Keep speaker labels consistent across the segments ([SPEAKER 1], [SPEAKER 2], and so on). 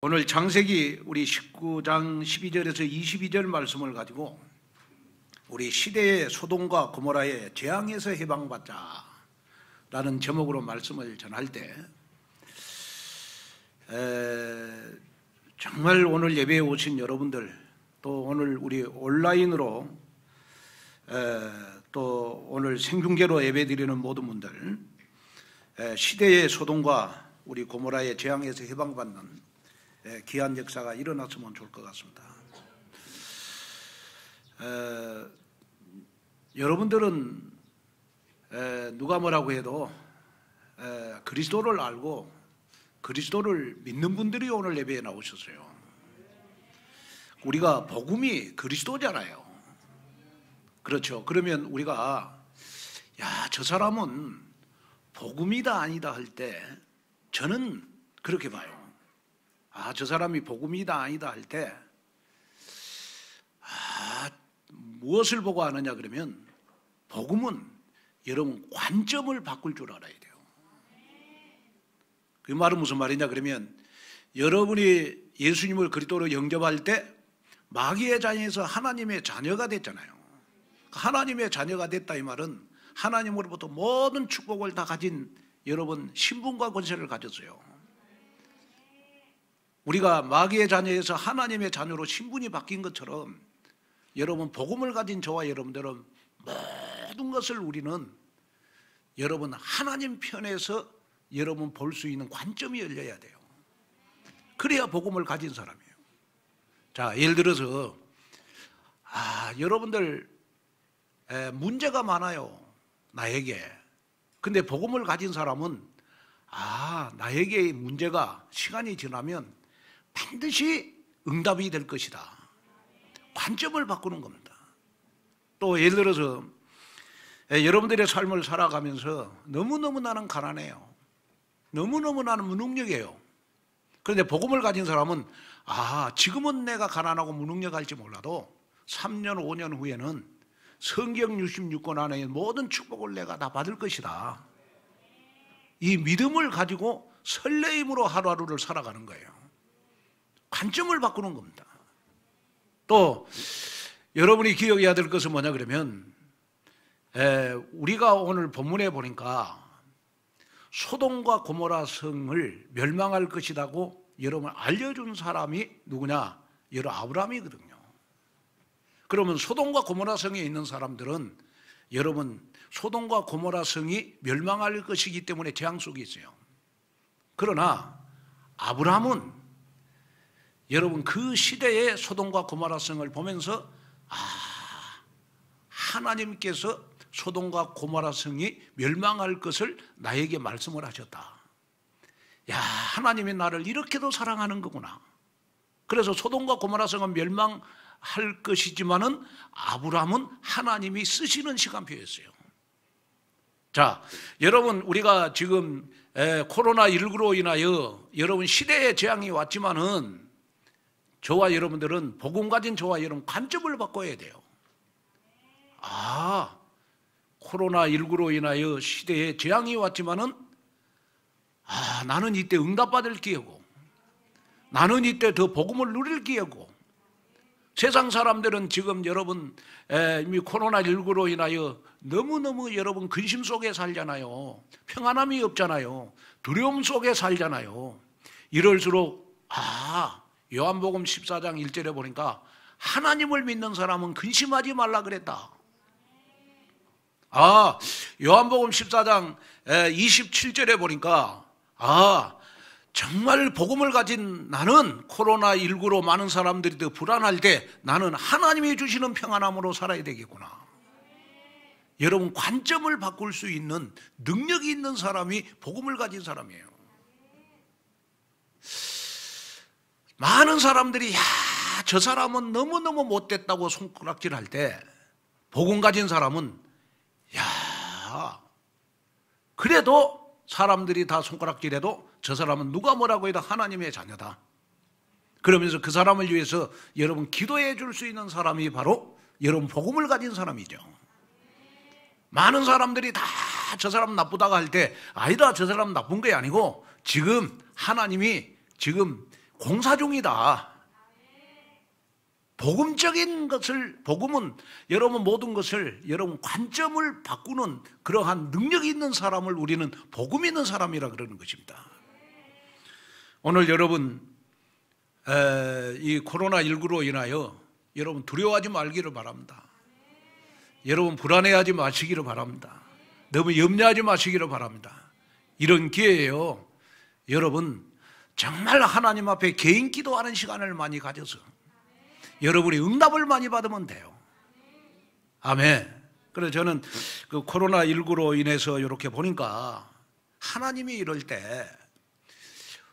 [SPEAKER 1] 오늘 창세기 우리 19장 12절에서 22절 말씀을 가지고 우리 시대의 소돔과 고모라의 재앙에서 해방받자 라는 제목으로 말씀을 전할 때 정말 오늘 예배에 오신 여러분들, 또 오늘 우리 온라인으로 또 오늘 생중계로 예배드리는 모든 분들, 시대의 소돔과 우리 고모라의 재앙에서 해방받는 귀한 역사가 일어났으면 좋을 것 같습니다. 여러분들은 누가 뭐라고 해도 그리스도를 알고 그리스도를 믿는 분들이 오늘 예배에 나오셨어요. 우리가 복음이 그리스도잖아요. 그렇죠. 그러면 우리가 저 사람은 복음이다 아니다 할 때 저는 그렇게 봐요. 저 사람이 복음이다 아니다 할 때 무엇을 보고 아느냐 그러면 복음은 여러분 관점을 바꿀 줄 알아야 돼요. 그 말은 무슨 말이냐 그러면 여러분이 예수님을 그리스도로 영접할 때 마귀의 자녀에서 하나님의 자녀가 됐잖아요. 하나님의 자녀가 됐다 이 말은 하나님으로부터 모든 축복을 다 가진 여러분 신분과 권세를 가졌어요. 우리가 마귀의 자녀에서 하나님의 자녀로 신분이 바뀐 것처럼 여러분 복음을 가진 저와 여러분들은 모든 것을 우리는 여러분 하나님 편에서 여러분 볼 수 있는 관점이 열려야 돼요. 그래야 복음을 가진 사람이에요. 자, 예를 들어서 여러분들 문제가 많아요. 나에게. 근데 복음을 가진 사람은 나에게의 문제가 시간이 지나면 반드시 응답이 될 것이다. 관점을 바꾸는 겁니다. 또 예를 들어서 여러분들의 삶을 살아가면서 너무너무 나는 가난해요. 너무너무 나는 무능력해요. 그런데 복음을 가진 사람은 지금은 내가 가난하고 무능력할지 몰라도 3년 5년 후에는 성경 66권 안에 모든 축복을 내가 다 받을 것이다. 이 믿음을 가지고 설레임으로 하루하루를 살아가는 거예요. 관점을 바꾸는 겁니다. 또 여러분이 기억해야 될 것은 뭐냐 그러면 우리가 오늘 본문에 보니까 소돔과 고모라 성을 멸망할 것이라고 여러분 알려준 사람이 누구냐? 여러분 아브라함이거든요. 그러면 소돔과 고모라 성에 있는 사람들은 여러분 소돔과 고모라 성이 멸망할 것이기 때문에 재앙 속에 있어요. 그러나 아브라함은 여러분 그 시대의 소돔과 고모라 성을 보면서 하나님께서 소돔과 고모라 성이 멸망할 것을 나에게 말씀을 하셨다. 하나님이 나를 이렇게도 사랑하는 거구나. 그래서 소돔과 고모라 성은 멸망할 것이지만은 아브라함은 하나님이 쓰시는 시간표였어요. 자, 여러분 우리가 지금 코로나19로 인하여 여러분 시대의 재앙이 왔지만은 저와 여러분들은 복음 가진 저와 여러분 관점을 바꿔야 돼요. 코로나19로 인하여 시대에 재앙이 왔지만은 나는 이때 응답받을 기회고 나는 이때 더 복음을 누릴 기회고 세상 사람들은 지금 여러분 이미 코로나19로 인하여 너무너무 여러분 근심 속에 살잖아요. 평안함이 없잖아요. 두려움 속에 살잖아요. 이럴수록 요한복음 14장 1절에 보니까 하나님을 믿는 사람은 근심하지 말라 그랬다. 요한복음 14장 27절에 보니까 정말 복음을 가진 나는 코로나19로 많은 사람들이 더 불안할 때 나는 하나님이 주시는 평안함으로 살아야 되겠구나. 여러분 관점을 바꿀 수 있는 능력이 있는 사람이 복음을 가진 사람이에요. 많은 사람들이 저 사람은 너무너무 못됐다고 손가락질할 때 복음 가진 사람은 그래도 사람들이 다 손가락질해도 저 사람은 누가 뭐라고 해도 하나님의 자녀다. 그러면서 그 사람을 위해서 여러분 기도해 줄 수 있는 사람이 바로 여러분 복음을 가진 사람이죠. 많은 사람들이 다 저 사람 나쁘다고 할 때 아니다 저 사람 나쁜 게 아니고 지금 하나님이 지금 공사 중이다. 복음적인 것을, 복음은 여러분 모든 것을, 여러분 관점을 바꾸는 그러한 능력이 있는 사람을 우리는 복음 있는 사람이라 그러는 것입니다. 오늘 여러분 이 코로나19로 인하여 여러분 두려워하지 말기를 바랍니다. 여러분 불안해하지 마시기를 바랍니다. 너무 염려하지 마시기를 바랍니다. 이런 기회에요, 여러분 정말 하나님 앞에 개인 기도하는 시간을 많이 가져서 여러분이 응답을 많이 받으면 돼요. 아멘. 그래서 저는 그 코로나19로 인해서 이렇게 보니까 하나님이 이럴 때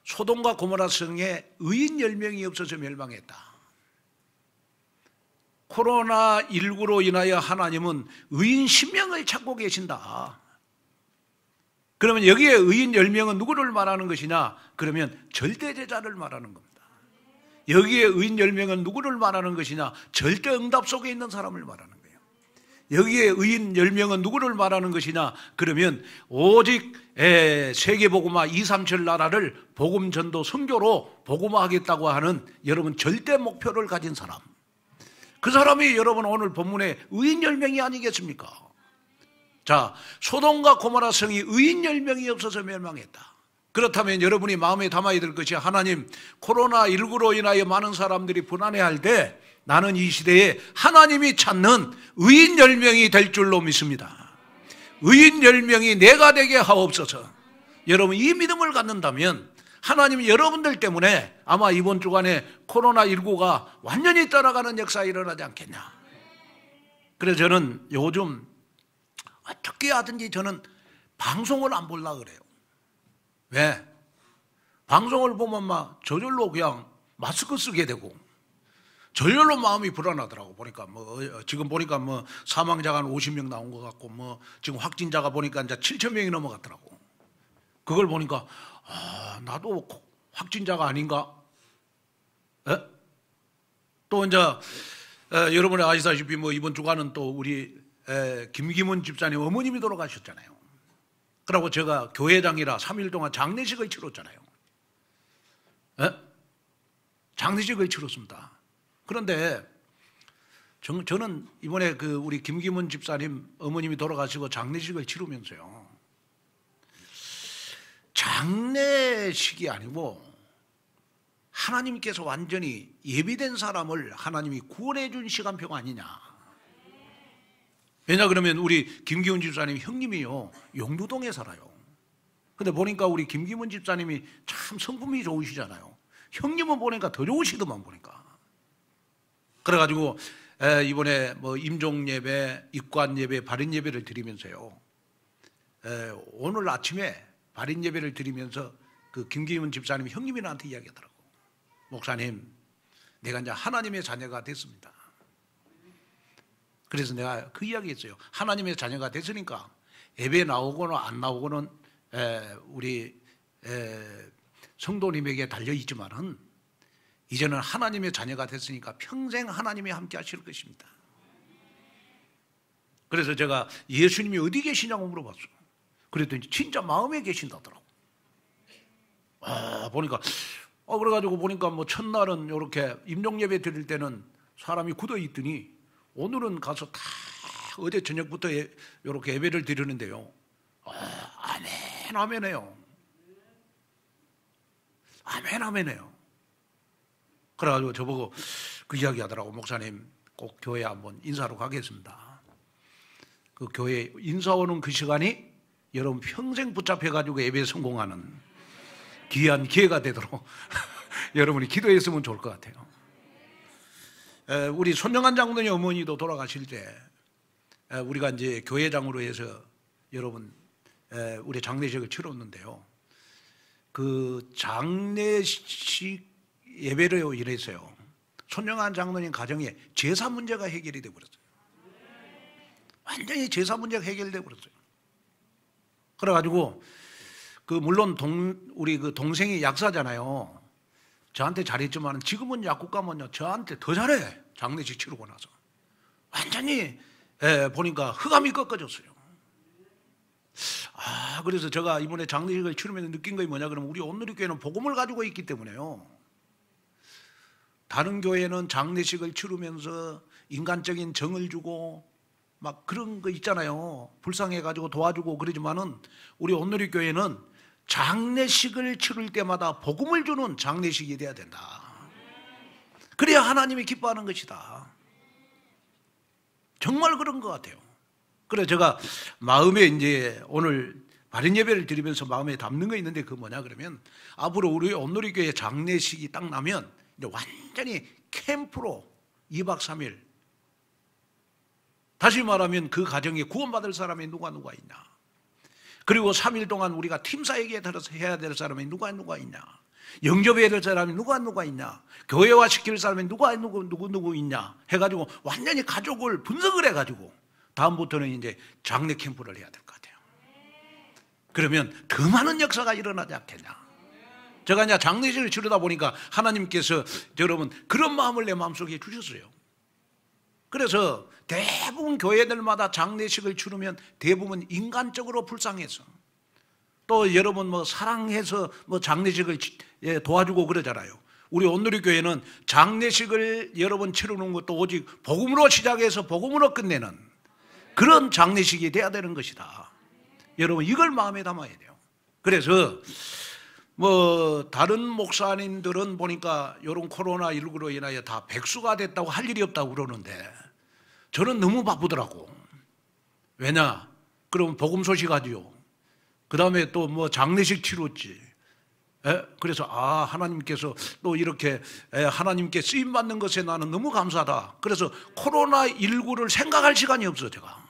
[SPEAKER 1] 소돔과 고모라 성에 의인 10명이 없어서 멸망했다. 코로나19로 인하여 하나님은 의인 10명을 찾고 계신다. 그러면 여기에 의인 10명은 누구를 말하는 것이냐? 그러면 절대제자를 말하는 겁니다. 여기에 의인 10명은 누구를 말하는 것이냐? 절대 응답 속에 있는 사람을 말하는 거예요. 여기에 의인 10명은 누구를 말하는 것이냐? 그러면 오직 세계복음화 237 나라를 복음전도 선교로 복음화하겠다고 하는 여러분 절대 목표를 가진 사람, 그 사람이 여러분 오늘 본문에 의인 10명이 아니겠습니까? 자, 소돔과 고모라 성이 의인 10명이 없어서 멸망했다. 그렇다면 여러분이 마음에 담아야 될 것이, 하나님 코로나19로 인하여 많은 사람들이 불안해할 때 나는 이 시대에 하나님이 찾는 의인 10명이 될 줄로 믿습니다. 의인 10명이 내가 되게 하옵소서. 여러분 이 믿음을 갖는다면 하나님이 여러분들 때문에 아마 이번 주간에 코로나19가 완전히 떠나가는 역사가 일어나지 않겠냐. 그래서 저는 요즘 어떻게 하든지 저는 방송을 안 보려고 그래요. 왜? 방송을 보면 막 저절로 그냥 마스크 쓰게 되고 저절로 마음이 불안하더라고. 보니까 지금 보니까 사망자가 한 50명 나온 것 같고 지금 확진자가 보니까 이제 7,000명이 넘어갔더라고. 그걸 보니까 나도 확진자가 아닌가? 에? 또 이제 여러분이 아시다시피 이번 주간은 또 우리 김기문 집사님 어머님이 돌아가셨잖아요. 그러고 제가 교회장이라 3일 동안 장례식을 치렀잖아요. 에? 장례식을 치렀습니다. 그런데 저는 이번에 우리 김기문 집사님 어머님이 돌아가시고 장례식을 치르면서요, 장례식이 아니고 하나님께서 완전히 예비된 사람을 하나님이 구원해 준 시간표가 아니냐. 왜냐 그러면 우리 김기문 집사님 형님이요 용두동에 살아요. 근데 보니까 우리 김기문 집사님이 참 성품이 좋으시잖아요. 형님은 보니까 더 좋으시더만 보니까. 그래가지고 이번에 임종 예배, 입관 예배, 발인 예배를 드리면서요, 오늘 아침에 발인 예배를 드리면서 그 김기문 집사님 형님이 나한테 이야기하더라고. 목사님, 내가 이제 하나님의 자녀가 됐습니다. 그래서 내가 그 이야기했어요. 하나님의 자녀가 됐으니까 예배 나오거나 안 나오고는 우리 성도님에게 달려있지만은 이제는 하나님의 자녀가 됐으니까 평생 하나님이 함께 하실 것입니다. 그래서 제가 예수님이 어디 계시냐고 물어봤어요. 그랬더니 진짜 마음에 계신다더라고. 보니까 그래가지고 보니까 첫날은 이렇게 임종예배 드릴 때는 사람이 굳어 있더니 오늘은 가서 다 어제 저녁부터 이렇게 예배를 드리는데요, 아멘 아멘해요. 아멘 아멘해요. 그래가지고 저보고 그 이야기 하더라고. 목사님 꼭 교회 한번 인사로 가겠습니다. 그 교회 인사 오는 그 시간이 여러분 평생 붙잡혀가지고 예배 성공하는 귀한 기회가 되도록 여러분이 기도했으면 좋을 것 같아요. 우리 손영한 장로님 어머니도 돌아가실 때 우리가 이제 교회장으로 해서 여러분 우리 장례식을 치렀는데요, 그 장례식 예배로 인해서요 손영한 장로님 가정에 제사 문제가 해결이 되어 버렸어요. 완전히 제사 문제가 해결되어 버렸어요. 그래가지고 물론 우리 그 동생이 약사잖아요. 저한테 잘했지만 지금은 약국 가면요 저한테 더 잘해. 장례식 치르고 나서 완전히 보니까 흑암이 꺾어졌어요. 그래서 제가 이번에 장례식을 치르면서 느낀 것이 뭐냐 그러면 우리 온누리교회는 복음을 가지고 있기 때문에요, 다른 교회는 장례식을 치르면서 인간적인 정을 주고 막 그런 거 있잖아요. 불쌍해가지고 도와주고 그러지만은 우리 온누리 교회는 장례식을 치를 때마다 복음을 주는 장례식이 돼야 된다. 그래야 하나님이 기뻐하는 것이다. 정말 그런 것 같아요. 그래서 제가 마음에 이제 오늘 바른 예배를 드리면서 마음에 담는 거 있는데 그 뭐냐 그러면 앞으로 우리 온누리 교회 장례식이 딱 나면 이제 완전히 캠프로 2박 3일 다시 말하면 그 가정에 구원받을 사람이 누가 있냐, 그리고 3일 동안 우리가 팀사에게 들어서 해야 될 사람이 누가 있냐, 영접해야 될 사람이 누가 있냐, 교회화 시킬 사람이 누구 있냐 해가지고 완전히 가족을 분석을 해가지고 다음부터는 이제 장례 캠프를 해야 될 것 같아요. 그러면 더 많은 역사가 일어나지 않겠냐. 제가 이제 장례식을 치르다 보니까 하나님께서 여러분 그런 마음을 내 마음속에 주셨어요. 그래서 대부분 교회들마다 장례식을 치르면 대부분 인간적으로 불쌍해서 또 여러분 뭐 사랑해서 뭐 장례식을 도와주고 그러잖아요. 우리 온누리 교회는 장례식을 여러분 치르는 것도 오직 복음으로 시작해서 복음으로 끝내는 그런 장례식이 돼야 되는 것이다. 여러분 이걸 마음에 담아야 돼요. 그래서 뭐 다른 목사님들은 보니까 이런 코로나19로 인하여 다 백수가 됐다고 할 일이 없다고 그러는데 저는 너무 바쁘더라고. 왜냐? 그럼 복음 소식 하지요. 그 다음에 또 뭐 장례식 치렀지. 그래서 하나님께서 또 이렇게 하나님께 쓰임받는 것에 나는 너무 감사하다. 그래서 코로나19를 생각할 시간이 없어 제가.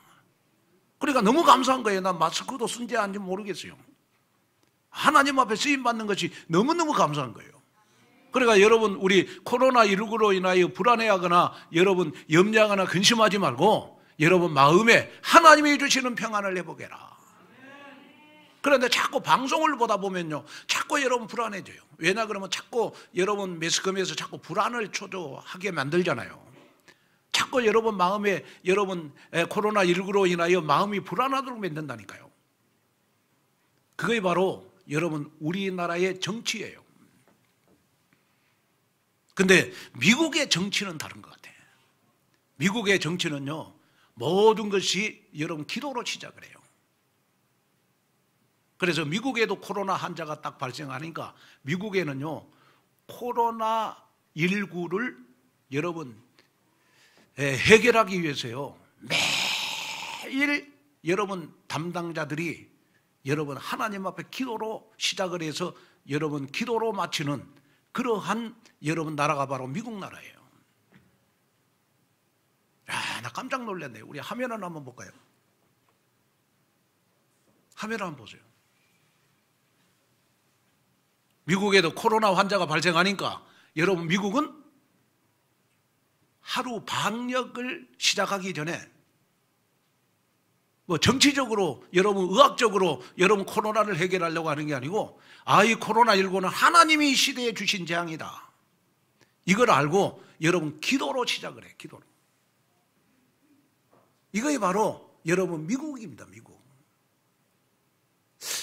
[SPEAKER 1] 그러니까 너무 감사한 거예요. 난 마스크도 쓴지 아닌지 모르겠어요. 하나님 앞에 쓰임받는 것이 너무너무 감사한 거예요. 그러니까 여러분 우리 코로나19로 인하여 불안해하거나 여러분 염려하거나 근심하지 말고 여러분 마음에 하나님이 주시는 평안을 내보게라. 그런데 자꾸 방송을 보다 보면요 자꾸 여러분 불안해져요. 왜냐 그러면 자꾸 여러분 매스컴에서 자꾸 불안을 초조하게 만들잖아요. 자꾸 여러분 마음에 여러분 코로나19로 인하여 마음이 불안하도록 만든다니까요. 그게 바로 여러분 우리나라의 정치예요. 근데 미국의 정치는 다른 것 같아요. 미국의 정치는요 모든 것이 여러분 기도로 시작을 해요. 그래서 미국에도 코로나 환자가 딱 발생하니까 미국에는요 코로나19를 여러분 해결하기 위해서요 매일 여러분 담당자들이 여러분 하나님 앞에 기도로 시작을 해서 여러분 기도로 마치는 그러한 여러분 나라가 바로 미국 나라예요. 나 깜짝 놀랐네. 우리 화면을 한번 볼까요? 화면을 한번 보세요. 미국에도 코로나 환자가 발생하니까 여러분 미국은 하루 방역을 시작하기 전에 뭐 정치적으로 여러분 의학적으로 여러분 코로나를 해결하려고 하는 게 아니고 이 코로나19는 하나님이 이 시대에 주신 재앙이다. 이걸 알고 여러분 기도로 시작을 해. 기도로. 이거이 바로 여러분 미국입니다. 미국.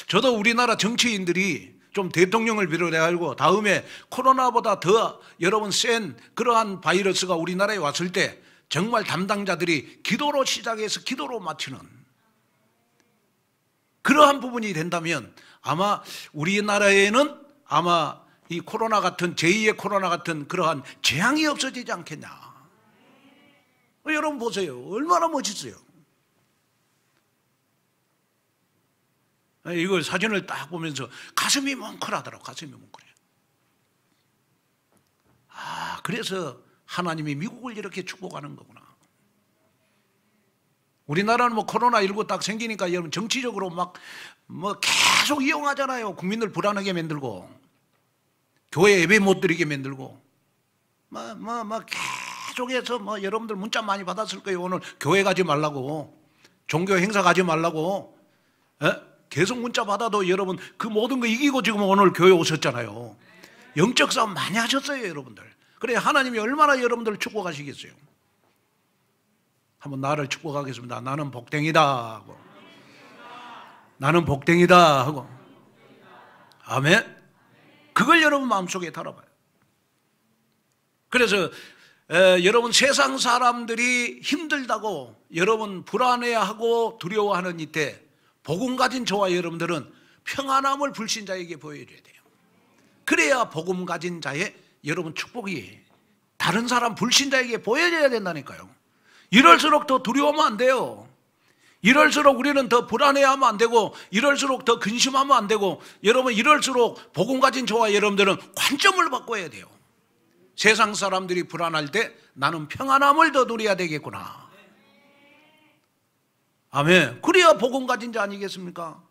[SPEAKER 1] 저도 우리나라 정치인들이 좀 대통령을 비롯해가지고 다음에 코로나보다 더 여러분 센 그러한 바이러스가 우리나라에 왔을 때 정말 담당자들이 기도로 시작해서 기도로 마치는 그러한 부분이 된다면 아마 우리나라에는 아마 이 코로나 같은 제2의 코로나 같은 그러한 재앙이 없어지지 않겠냐. 여러분 보세요. 얼마나 멋있어요. 이걸 사진을 딱 보면서 가슴이 뭉클하더라고. 가슴이 뭉클해요. 그래서 하나님이 미국을 이렇게 축복하는 거구나. 우리나라는 뭐 코로나19 딱 생기니까 여러분 정치적으로 막 뭐 계속 이용하잖아요. 국민들 불안하게 만들고 교회 예배 못 드리게 만들고 막 계속해서 뭐 여러분들 문자 많이 받았을 거예요. 오늘 교회 가지 말라고 종교 행사 가지 말라고 계속 문자 받아도 여러분 그 모든 거 이기고 지금 오늘 교회 오셨잖아요. 영적 싸움 많이 하셨어요. 여러분들. 그래 하나님이 얼마나 여러분들을 축복하시겠어요. 한번 나를 축복하겠습니다. 나는 복댕이다 하고 나는 복댕이다 하고 아멘. 그걸 여러분 마음속에 달아봐요. 그래서 여러분 세상 사람들이 힘들다고 여러분 불안해하고 두려워하는 이때 복음 가진 저와 여러분들은 평안함을 불신자에게 보여줘야 돼요. 그래야 복음 가진 자의 여러분 축복이 다른 사람 불신자에게 보여줘야 된다니까요. 이럴수록 더 두려워하면 안 돼요. 이럴수록 우리는 더 불안해하면 안 되고, 이럴수록 더 근심하면 안 되고, 여러분 이럴수록 복음 가진 저와 여러분들은 관점을 바꿔야 돼요. 세상 사람들이 불안할 때 나는 평안함을 더 누려야 되겠구나. 아멘. 그래야 복음 가진 자 아니겠습니까?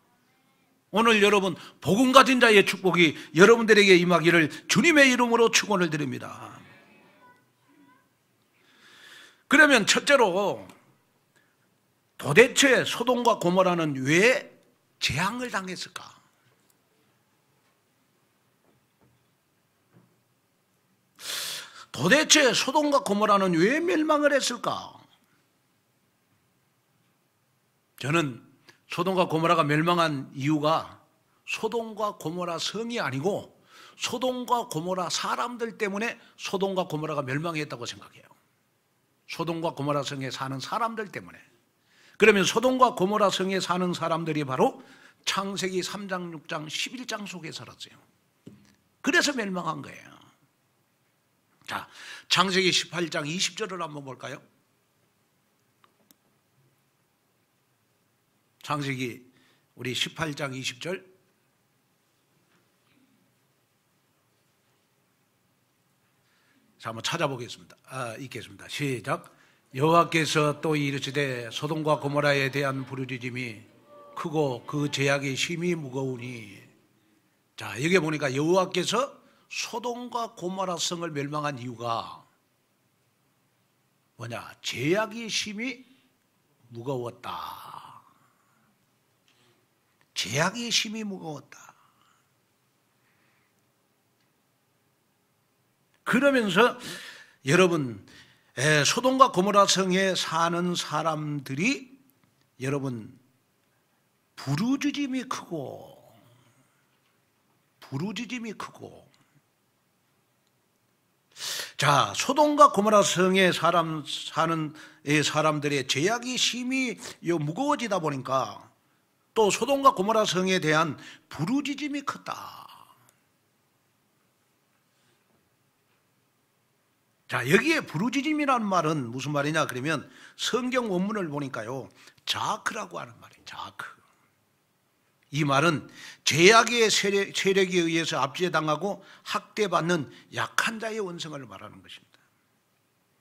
[SPEAKER 1] 오늘 여러분 복음 가진 자의 축복이 여러분들에게 임하기를 주님의 이름으로 축원을 드립니다. 그러면 첫째로 도대체 소돔과 고모라는 왜 재앙을 당했을까? 도대체 소돔과 고모라는 왜 멸망을 했을까? 저는 소돔과 고모라가 멸망한 이유가 소돔과 고모라 성이 아니고 소돔과 고모라 사람들 때문에 소돔과 고모라가 멸망했다고 생각해요. 소돔과 고모라 성에 사는 사람들 때문에. 그러면 소돔과 고모라 성에 사는 사람들이 바로 창세기 3장, 6장, 11장 속에 살았어요. 그래서 멸망한 거예요. 자, 창세기 18장 20절을 한번 볼까요? 창세기 우리 18장 20절. 자, 한번 찾아보겠습니다. 읽겠습니다. 시작. 여호와께서 또 이르시되 소돔과 고모라에 대한 부르짖음이 크고 그 죄악의 심이 무거우니. 자, 여기 보니까 여호와께서 소돔과 고모라 성을 멸망한 이유가 뭐냐? 죄악의 심이 무거웠다. 죄악의 심이 무거웠다. 그러면서 여러분 소돔과 고모라 성에 사는 사람들이 여러분 부르짖음이 크고 자, 소돔과 고모라 성에 사는 사람들의 죄악이 심히 무거워지다 보니까 또 소돔과 고모라 성에 대한 부르짖음이 컸다. 자, 여기에 부르짖음이라는 말은 무슨 말이냐 그러면 성경 원문을 보니까요, 자크라고 하는 말이에요. 자크. 이 말은 죄악의 세력에 의해서 압제당하고 학대받는 약한 자의 원성을 말하는 것입니다.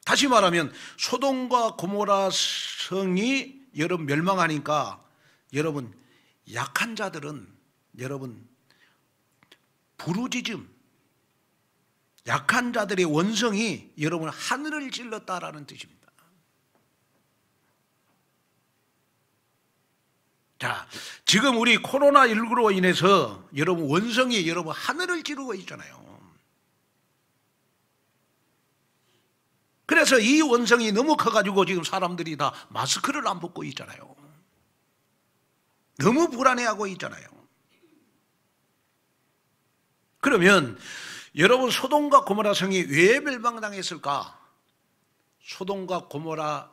[SPEAKER 1] 다시 말하면 소돔과 고모라 성이 여러분 멸망하니까 여러분 약한 자들은 여러분 부르짖음, 약한 자들의 원성이 여러분 하늘을 찔렀다라는 뜻입니다. 자, 지금 우리 코로나19로 인해서 여러분 원성이 여러분 하늘을 찌르고 있잖아요. 그래서 이 원성이 너무 커가지고 지금 사람들이 다 마스크를 안 벗고 있잖아요. 너무 불안해하고 있잖아요. 그러면 여러분 소돔과 고모라 성이 왜 멸망당했을까? 소돔과 고모라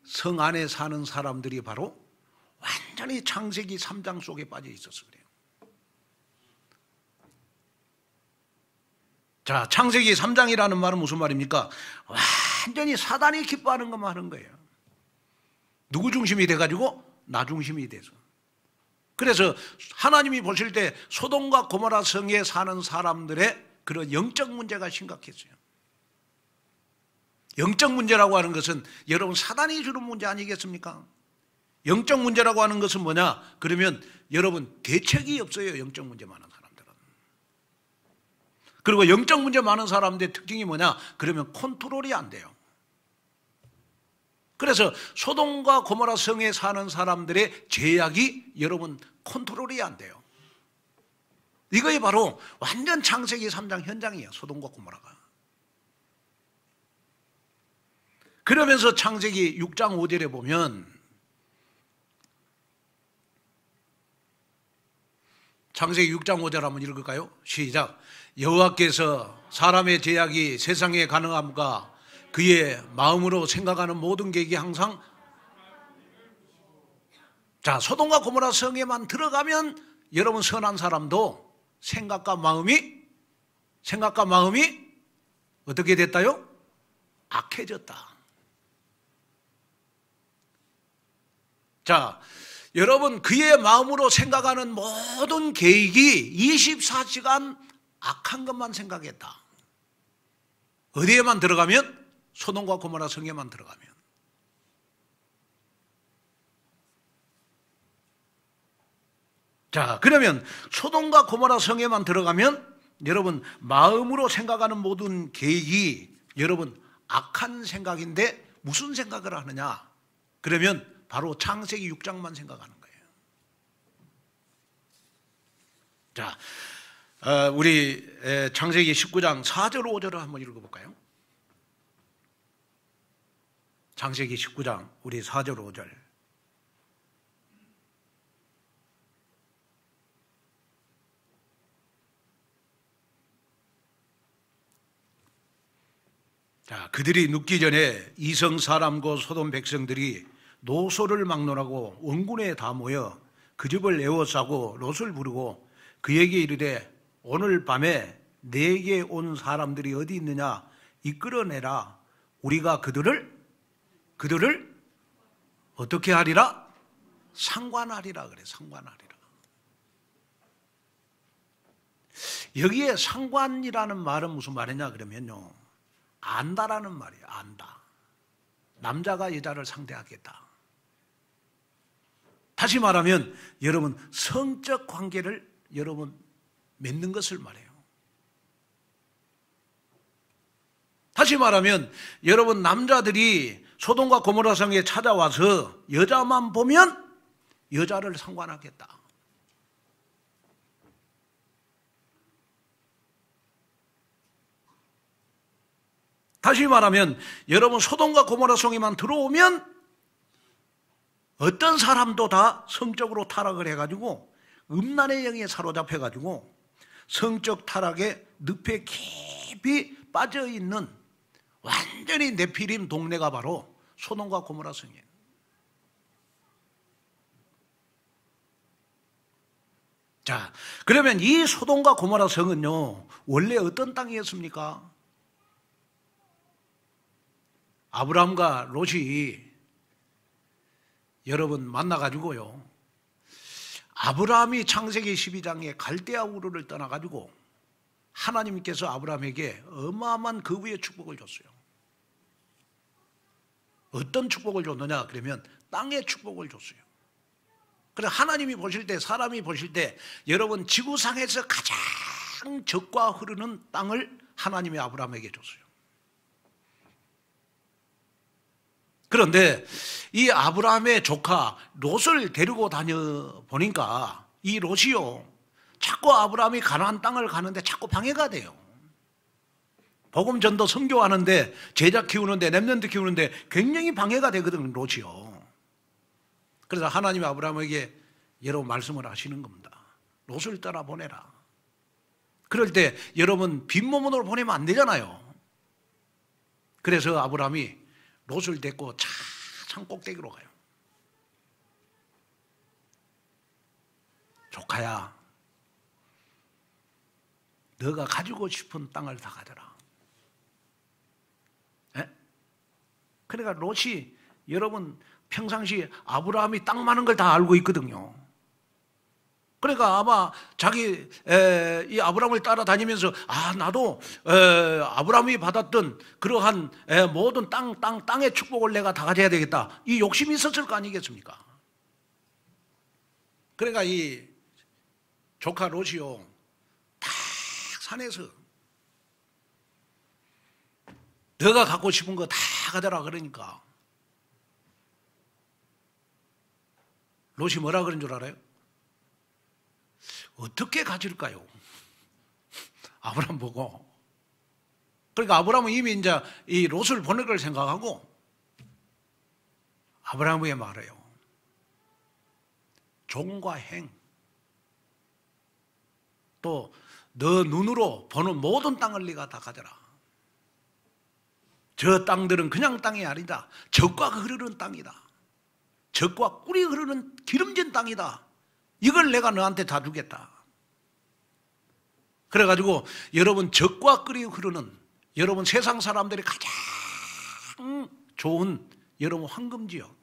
[SPEAKER 1] 성 안에 사는 사람들이 바로 완전히 창세기 3장 속에 빠져 있어서 그래요. 자, 창세기 3장이라는 말은 무슨 말입니까? 완전히 사단이 기뻐하는 것만 하는 거예요. 누구 중심이 돼가지고? 나 중심이 돼서. 그래서 하나님이 보실 때 소돔과 고모라 성에 사는 사람들의 그런 영적 문제가 심각했어요. 영적 문제라고 하는 것은 여러분 사단이 주는 문제 아니겠습니까? 영적 문제라고 하는 것은 뭐냐? 그러면 여러분 대책이 없어요. 영적 문제 많은 사람들은. 그리고 영적 문제 많은 사람들의 특징이 뭐냐? 그러면 컨트롤이 안 돼요. 그래서 소돔과 고모라 성에 사는 사람들의 죄악이 여러분 컨트롤이 안 돼요. 이거에 바로 완전 창세기 3장 현장이에요. 소돔과 고모라가. 그러면서 창세기 6장 5절에 보면 창세기 6장 5절 한번 읽을까요? 시작. 여호와께서 사람의 죄악이 세상에 가능함과 그의 마음으로 생각하는 모든 계획이 항상, 자, 소돔과 고모라 성에만 들어가면 여러분 선한 사람도 생각과 마음이 어떻게 됐다요? 악해졌다. 자, 여러분 그의 마음으로 생각하는 모든 계획이 24시간 악한 것만 생각했다. 어디에만 들어가면? 소돔과 고모라 성에만 들어가면. 자, 그러면 소돔과 고모라 성에만 들어가면 여러분 마음으로 생각하는 모든 계획이 여러분 악한 생각인데 무슨 생각을 하느냐? 그러면 바로 창세기 6장만 생각하는 거예요. 자, 우리 창세기 19장 4절 5절을 한번 읽어볼까요? 창세기 19장 우리 4절 5절. 자, 그들이 눕기 전에 이성 사람과 소돔 백성들이 노소를 막론하고 원군에 다 모여 그 집을 에워싸고 롯을 부르고 그에게 이르되 오늘 밤에 내게 온 사람들이 어디 있느냐 이끌어내라. 우리가 그들을 어떻게 하리라? 상관하리라 그래. 상관하리라. 여기에 상관이라는 말은 무슨 말이냐 그러면요, 안다라는 말이에요. 안다. 남자가 여자를 상대하겠다. 다시 말하면 여러분 성적 관계를 여러분 맺는 것을 말해요. 다시 말하면 여러분 남자들이 소돔과 고모라 성에 찾아와서 여자만 보면 여자를 상관하겠다. 다시 말하면 여러분 소돔과 고모라 성에만 들어오면 어떤 사람도 다 성적으로 타락을 해가지고 음란의 영에 사로잡혀가지고 성적 타락의 늪에 깊이 빠져있는 완전히 네피림 동네가 바로 소돔과 고모라 성이에요. 자, 그러면 이 소돔과 고모라 성은요 원래 어떤 땅이었습니까? 아브라함과 롯이 여러분 만나가지고요, 아브라함이 창세기 12장에 갈대아 우르를 떠나가지고 하나님께서 아브라함에게 어마어마한 거부의 축복을 줬어요. 어떤 축복을 줬느냐 그러면 땅의 축복을 줬어요. 그래서 하나님이 보실 때, 사람이 보실 때 여러분 지구상에서 가장 적과 흐르는 땅을 하나님이 아브라함에게 줬어요. 그런데 이 아브라함의 조카 롯을 데리고 다녀 보니까 이 롯이요 자꾸 아브라함이 가나안 땅을 가는데 자꾸 방해가 돼요. 복음 전도 선교하는데, 제자 키우는데, 렘넌트 키우는데 굉장히 방해가 되거든 롯이요. 그래서 하나님이 아브라함에게 여러분 말씀을 하시는 겁니다. 롯을 떠나보내라. 그럴 때 여러분 빈몸으로 보내면 안 되잖아요. 그래서 아브라함이 롯을 데리고 산 꼭대기로 가요. 조카야, 너가 가지고 싶은 땅을 다 가져라. 에? 그러니까 롯이 여러분 평상시 아브라함이 땅 많은 걸 다 알고 있거든요. 그러니까 아마 자기 이 아브라함을 따라다니면서 나도 아브라함이 받았던 그러한 모든 땅의 축복을 내가 다 가져야 되겠다, 이 욕심이 있었을 거 아니겠습니까? 그러니까 이 조카 롯이요 딱 산에서 너가 갖고 싶은 거 다 가져라 그러니까 롯이 뭐라 그런 줄 알아요? 어떻게 가질까요? 아브라함 보고. 그러니까 아브라함은 이미 이제 이 롯을 보낼 걸 생각하고 아브라함에게 말해요. 종과 행. 또 너 눈으로 보는 모든 땅을 네가 다 가져라. 저 땅들은 그냥 땅이 아니다. 젖과 흐르는 땅이다. 젖과 꿀이 흐르는 기름진 땅이다. 이걸 내가 너한테 다 주겠다. 그래가지고 여러분 젖과 꿀이 흐르는 여러분 세상 사람들이 가장 좋은 여러분 황금지역,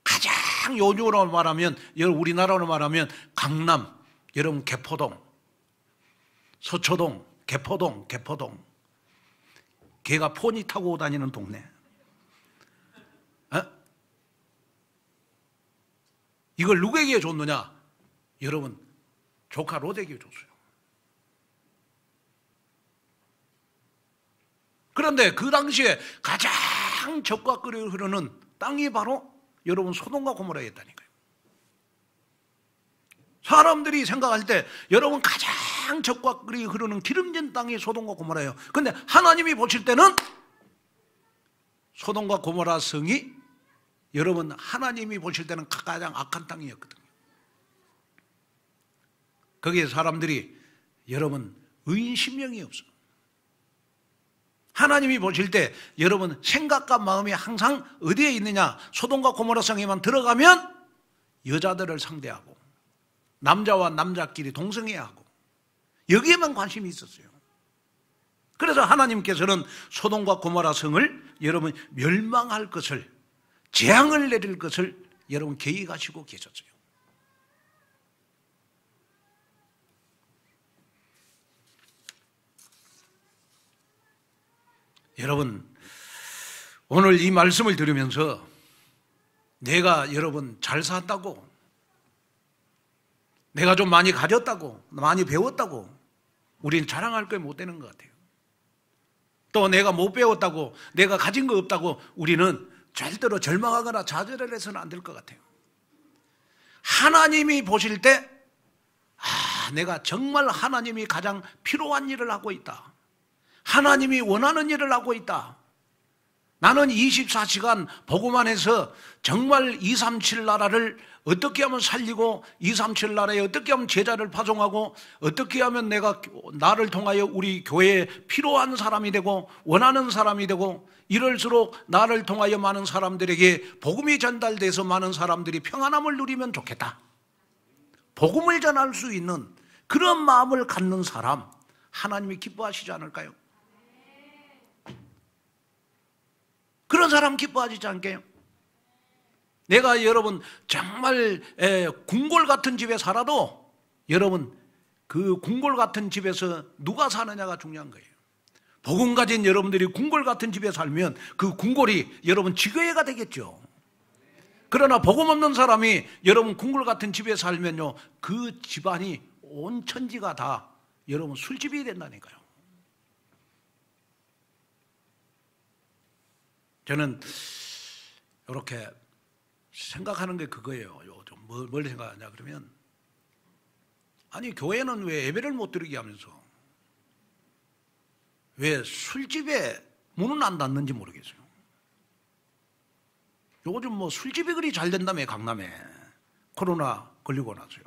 [SPEAKER 1] 가장 요즘으로 말하면 우리나라로 말하면 강남, 여러분 개포동, 서초동, 개포동 개가 포니 타고 다니는 동네. 이걸 누구에게 줬느냐? 여러분 조카 롯에게 줬어요. 그런데 그 당시에 가장 젖과 꿀이 흐르는 땅이 바로 여러분 소돔과 고모라였다니까요. 사람들이 생각할 때 여러분 가장 젖과 꿀이 흐르는 기름진 땅이 소돔과 고모라예요. 그런데 하나님이 보실 때는 소돔과 고모라 성이 여러분 하나님이 보실 때는 가장 악한 땅이었거든요. 거기에 사람들이 여러분 의인 심령이 없어요. 하나님이 보실 때 여러분 생각과 마음이 항상 어디에 있느냐? 소돔과 고모라 성에만 들어가면 여자들을 상대하고 남자와 남자끼리 동성애야 하고 여기에만 관심이 있었어요. 그래서 하나님께서는 소돔과 고모라 성을 여러분 멸망할 것을, 재앙을 내릴 것을 여러분 계획하시고 계셨어요. 여러분 오늘 이 말씀을 들으면서 내가 여러분 잘 산다고, 내가 좀 많이 가졌다고, 많이 배웠다고 우리는 자랑할 게 못 되는 것 같아요. 또 내가 못 배웠다고, 내가 가진 거 없다고 우리는 절대로 절망하거나 좌절을 해서는 안 될 것 같아요. 하나님이 보실 때 내가 정말 하나님이 가장 필요한 일을 하고 있다. 하나님이 원하는 일을 하고 있다. 나는 24시간 복음만 해서 정말 237 나라를 어떻게 하면 살리고 237 나라에 어떻게 하면 제자를 파송하고 어떻게 하면 내가 나를 통하여 우리 교회에 필요한 사람이 되고 원하는 사람이 되고 이럴수록 나를 통하여 많은 사람들에게 복음이 전달돼서 많은 사람들이 평안함을 누리면 좋겠다. 복음을 전할 수 있는 그런 마음을 갖는 사람 하나님이 기뻐하시지 않을까요? 그런 사람 기뻐하시지 않게요? 내가 여러분 정말 궁궐 같은 집에 살아도 여러분 그 궁궐 같은 집에서 누가 사느냐가 중요한 거예요. 복음 가진 여러분들이 궁궐 같은 집에 살면 그 궁궐이 여러분 지교회가 되겠죠. 그러나 복음 없는 사람이 여러분 궁궐 같은 집에 살면요 그 집안이 온 천지가 다 여러분 술집이 된다니까요. 저는 이렇게 생각하는 게 그거예요. 좀 뭘 생각하냐 그러면 아니 교회는 왜 예배를 못 드리게 하면서 왜 술집에 문은 안 닫는지 모르겠어요. 요즘 뭐 술집이 그리 잘 된다며 강남에 코로나 걸리고 나서요.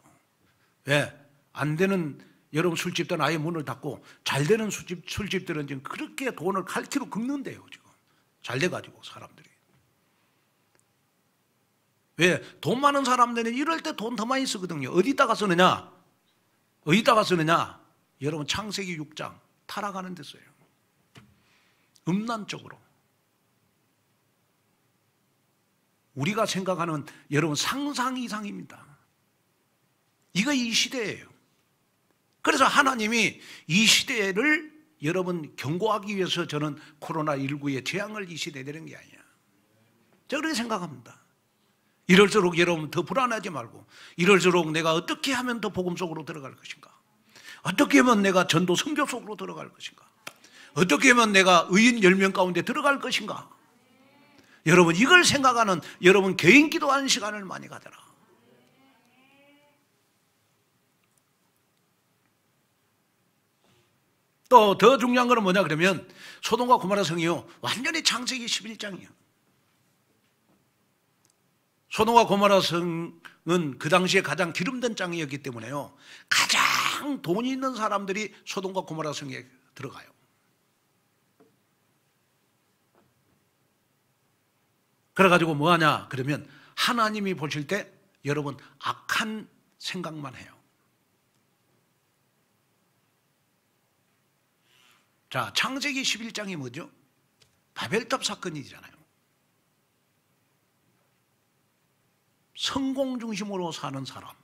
[SPEAKER 1] 왜 안 되는 여러분 술집들은 아예 문을 닫고 잘 되는 술집들은 지금 그렇게 돈을 칼키로 긁는데요 지금. 잘 돼가지고 사람들이. 왜? 돈 많은 사람들은 이럴 때 돈 더 많이 쓰거든요. 어디다가 쓰느냐? 어디다가 쓰느냐? 여러분 창세기 6장 타락하는 데 써요. 음란 쪽으로. 우리가 생각하는 여러분 상상 이상입니다. 이거 이 시대예요. 그래서 하나님이 이 시대를 여러분 경고하기 위해서 저는 코로나19의 재앙을 이 시대에 내린 게 아니야. 제가 그렇게 생각합니다. 이럴수록 여러분 더 불안하지 말고 이럴수록 내가 어떻게 하면 더 복음 속으로 들어갈 것인가, 어떻게 하면 내가 전도 선교 속으로 들어갈 것인가, 어떻게 하면 내가 의인 10명 가운데 들어갈 것인가. 여러분 이걸 생각하는 여러분 개인 기도하는 시간을 많이 가져라. 또 더 중요한 것은 뭐냐 그러면 소돔과 고모라 성이요 완전히 창세기 11장이에요. 소돔과 고모라 성은 그 당시에 가장 기름된 땅이었기 때문에요, 가장 돈이 있는 사람들이 소돔과 고모라 성에 들어가요. 그래가지고 뭐하냐 그러면 하나님이 보실 때 여러분 악한 생각만 해요. 자, 창세기 11장이 뭐죠? 바벨탑 사건이잖아요. 성공 중심으로 사는 사람,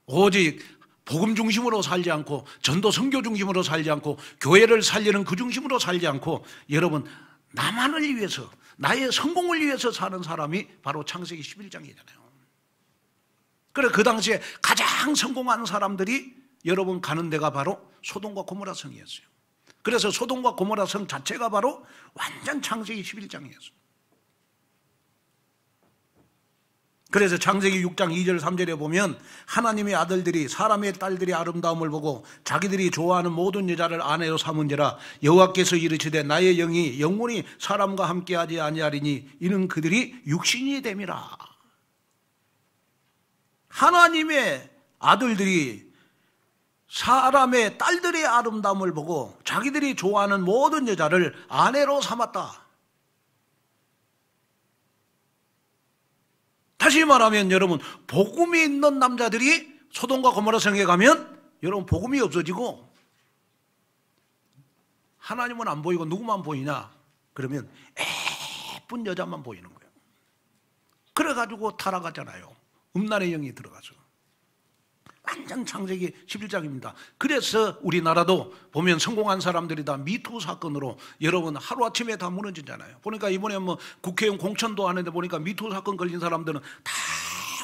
[SPEAKER 1] 오직 복음 중심으로 살지 않고 전도 선교 중심으로 살지 않고 교회를 살리는 그 중심으로 살지 않고 여러분 나만을 위해서, 나의 성공을 위해서 사는 사람이 바로 창세기 11장이잖아요. 그래, 그 당시에 가장 성공한 사람들이 여러분 가는 데가 바로 소돔과 고모라 성이었어요. 그래서 소돔과 고모라 성 자체가 바로 완전 창세기 11장이었어요. 그래서 창세기 6장 2절 3절에 보면 하나님의 아들들이 사람의 딸들이 아름다움을 보고 자기들이 좋아하는 모든 여자를 아내로 삼은지라 여호와께서 이르시되 나의 영이 영원히 사람과 함께하지 아니하리니 이는 그들이 육신이 됨이라. 하나님의 아들들이 사람의 딸들의 아름다움을 보고 자기들이 좋아하는 모든 여자를 아내로 삼았다. 다시 말하면 여러분, 복음이 있는 남자들이 소돔과 고모라 성에 가면 여러분 복음이 없어지고 하나님은 안 보이고 누구만 보이냐 그러면 예쁜 여자만 보이는 거예요. 그래가지고 타락하잖아요. 음란의 영이 들어가서. 완전 창세기 11장입니다. 그래서 우리나라도 보면 성공한 사람들이 다 미투 사건으로 여러분 하루아침에 다 무너지잖아요. 보니까 이번에 뭐 국회의원 공천도 하는데 보니까 미투 사건 걸린 사람들은 다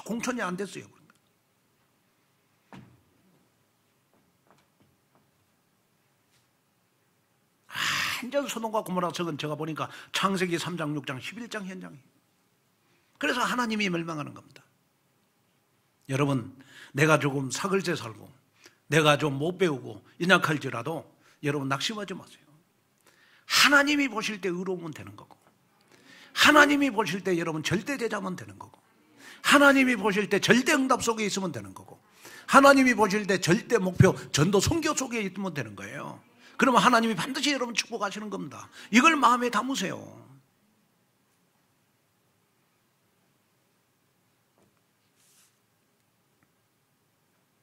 [SPEAKER 1] 공천이 안 됐어요. 완전 소돔과 고모라 성은 제가 보니까 창세기 3장, 6장, 11장 현장이에요. 그래서 하나님이 멸망하는 겁니다. 여러분, 내가 조금 사글세 살고 내가 좀 못 배우고 연약할지라도 여러분 낙심하지 마세요. 하나님이 보실 때 의로우면 되는 거고, 하나님이 보실 때 여러분 절대 제자면 되는 거고, 하나님이 보실 때 절대 응답 속에 있으면 되는 거고, 하나님이 보실 때 절대 목표 전도 선교 속에 있으면 되는 거예요. 그러면 하나님이 반드시 여러분 축복하시는 겁니다. 이걸 마음에 담으세요.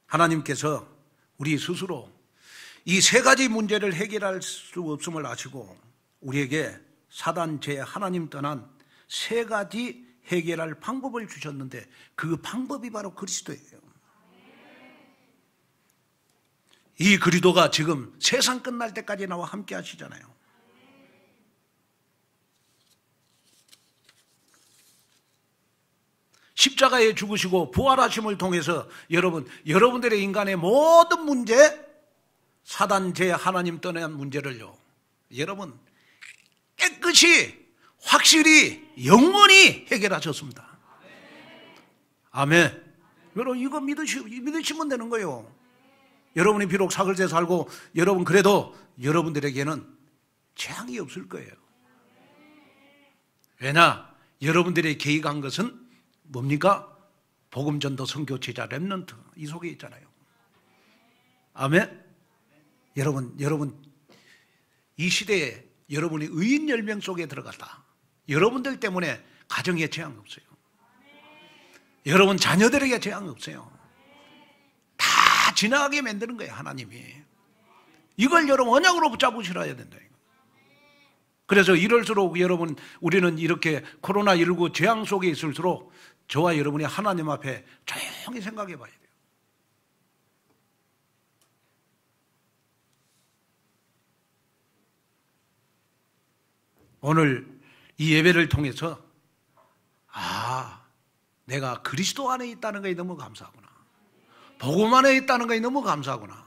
[SPEAKER 1] 하나님께서 우리 스스로 이 세 가지 문제를 해결할 수 없음을 아시고 우리에게 사단, 죄, 하나님 떠난 세 가지 해결할 방법을 주셨는데 그 방법이 바로 그리스도예요. 이 그리스도가 지금 세상 끝날 때까지 나와 함께 하시잖아요. 십자가에 죽으시고 부활하심을 통해서 여러분들의 인간의 모든 문제, 사단, 죄, 하나님 떠난 문제를요, 여러분 깨끗이 확실히 영원히 해결하셨습니다. 아멘. 여러분 이거 믿으시면 되는 거예요. 여러분이 비록 사글세 살고 여러분 그래도 여러분들에게는 재앙이 없을 거예요. 왜냐? 여러분들이 계획한 것은 뭡니까? 복음 전도 선교 제자 렘넌트 이 속에 있잖아요. 아멘. 여러분 이 시대에 여러분이 의인 10명 속에 들어갔다. 여러분들 때문에 가정에 재앙 없어요. 여러분 자녀들에게 재앙 없어요. 다 지나가게 만드는 거예요, 하나님이. 이걸 여러분 언약으로 붙잡으시라 해야 된다. 그래서 이럴수록 여러분 우리는 이렇게 코로나19 재앙 속에 있을수록 저와 여러분이 하나님 앞에 조용히 생각해 봐야 돼요. 오늘 이 예배를 통해서 내가 그리스도 안에 있다는 것이 너무 감사하구나. 복음 안에 있다는 것이 너무 감사하구나.